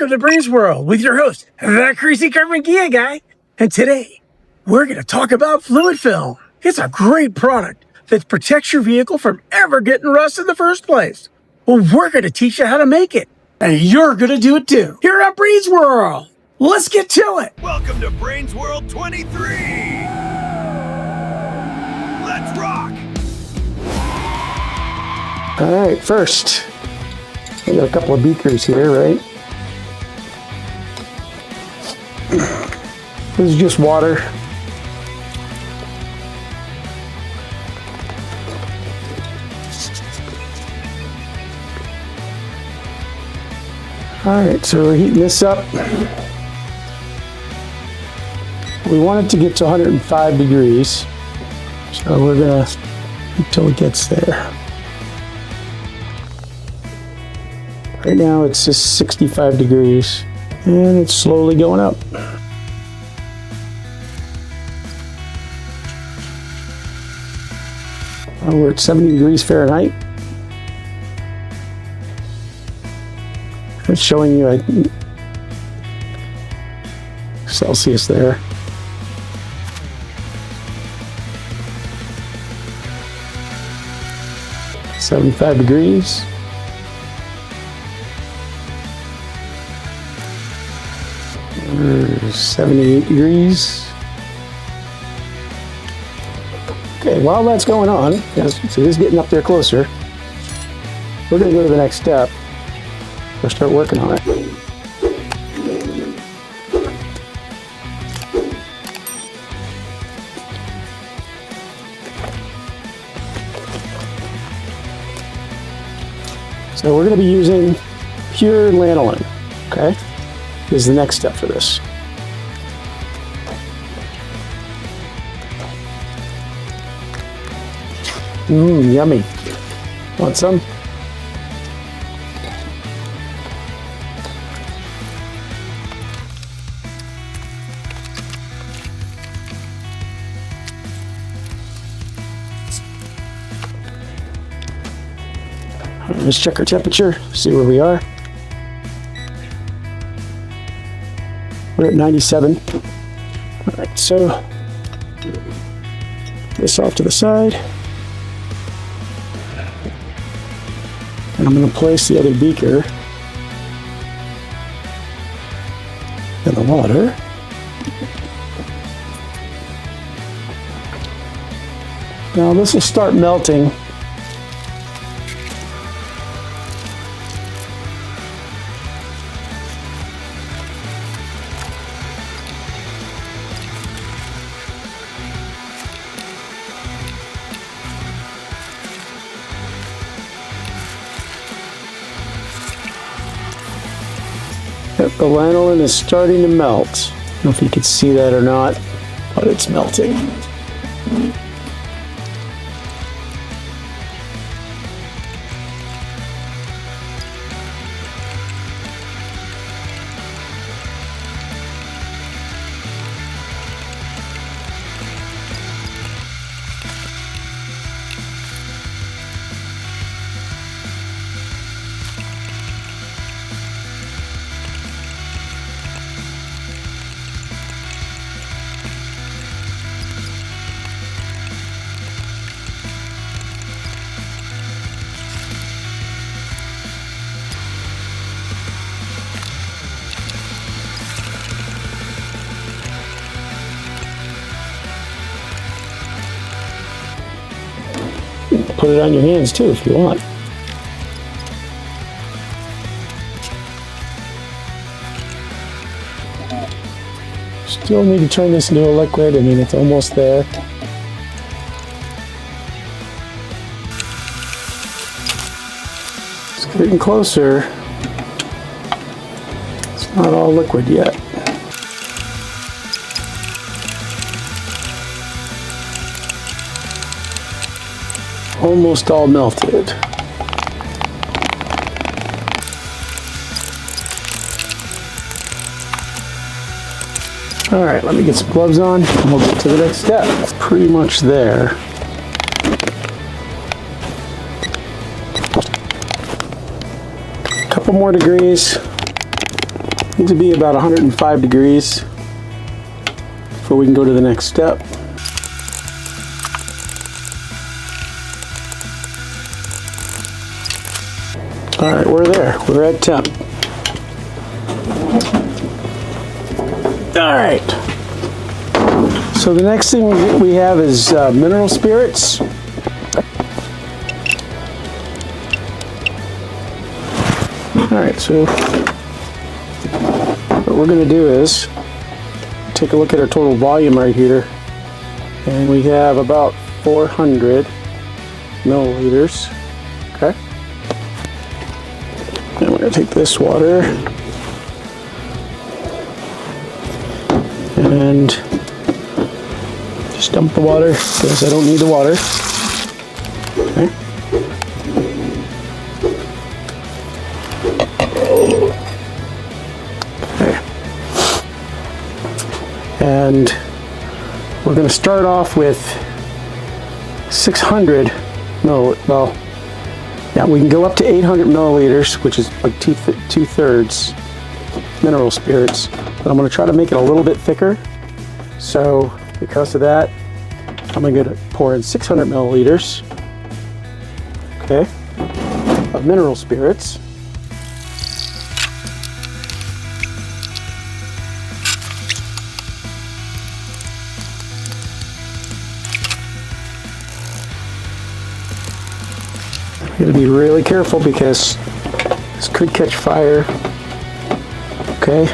welcome to Brains World with your host, the Greasy Carbon Gear Guy. And today, we're going to talk about fluid film. It's a great product that protects your vehicle from ever getting rust in the first place. Well, we're going to teach you how to make it, and you're going to do it too. Here at Brains World, let's get to it. Welcome to Brains World 23. Let's rock. All right, first, we got a couple of beakers here, right? This is just water. All right, so we're heating this up. We want it to get to 105 degrees, so we're gonna until it gets there. Right now it's just 65 degrees and it's slowly going up. We're at 70 degrees Fahrenheit. It's showing you Celsius there. $75 degrees. 78 degrees. Okay, while that's going on, yes, it is getting up there closer, we're going to go to the next step. We'll start working on it. So we're going to be using pure lanolin, okay? Is the next step for this. Yummy. Want some? Let's check our temperature, see where we are. We're at 97. All right, so this off to the side. And I'm going to place the other beaker in the water. Now this will start melting. The lanolin is starting to melt. I don't know if you can see that or not, but it's melting. Put it on your hands too if you want. Still need to turn this into a liquid. I mean, it's almost there. It's getting closer. It's not all liquid yet. Almost all melted. All right, let me get some gloves on and we'll get to the next step. It's pretty much there. A couple more degrees. Needs to be about 105 degrees before we can go to the next step. All right, we're there. We're at temp. All right. So the next thing we have is mineral spirits. All right, so what we're going to do is take a look at our total volume right here, and we have about 400 milliliters. Okay. And we're going to take this water and just dump the water because I don't need the water. Okay. Okay. And we're going to start off with 600 milliliters. Well, yeah, we can go up to 800 milliliters, which is like two-thirds mineral spirits. But I'm going to try to make it a little bit thicker. So because of that, I'm going to pour in 600 milliliters, okay, of mineral spirits. I'm going to be really careful because this could catch fire. Okay.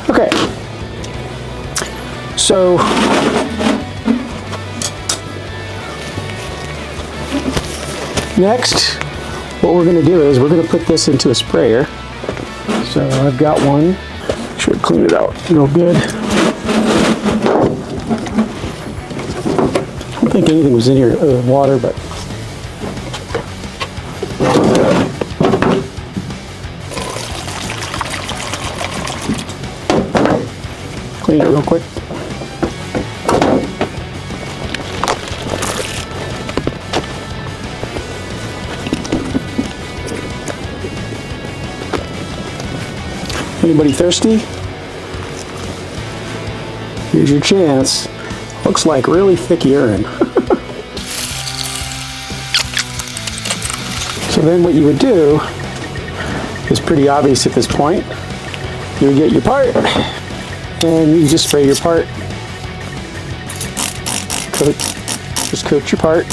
Okay. So next, what we're going to do is we're going to put this into a sprayer. So I've got one. Should clean it out real good. I don't think anything was in here other than water, but clean it real quick. Anybody thirsty? Here's your chance. Looks like really thick urine. So then what you would do is pretty obvious at this point. You would get your part and you just spray your part. Just coat your part.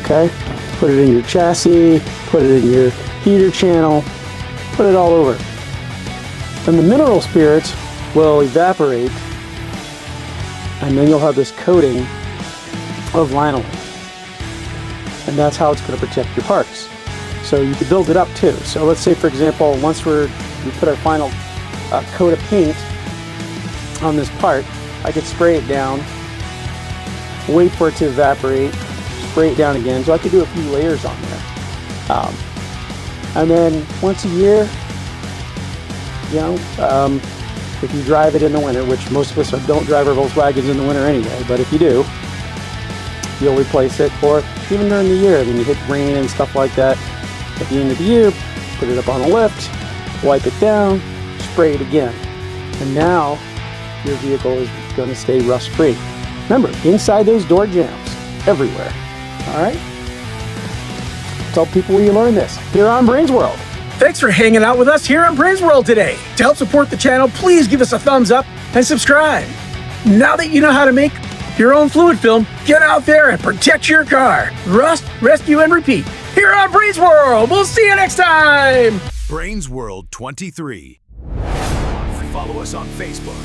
Okay? Put it in your chassis, put it in your heater channel, put it all over. And the mineral spirits will evaporate, and then you'll have this coating of lanolin. And that's how it's going to protect your parts. So you can build it up too. So let's say, for example, once we put our final coat of paint on this part, I could spray it down, wait for it to evaporate, spray it down again. So I could do a few layers on there. And then once a year, you know, if you drive it in the winter, which most of us don't drive our Volkswagens in the winter anyway, but if you do, you'll replace it. Or even during the year, when you hit rain and stuff like that, at the end of the year, put it up on a lift, wipe it down, spray it again. And now your vehicle is going to stay rust-free. Remember, inside those door jambs, everywhere. All right? Tell people where you learned this. Here on Brains World. Thanks for hanging out with us here on Brains World today. To help support the channel, please give us a thumbs up and subscribe. Now that you know how to make your own fluid film, get out there and protect your car. Rust, rescue, and repeat. Here on Brains World. We'll see you next time. Brains World 23. Follow us on Facebook.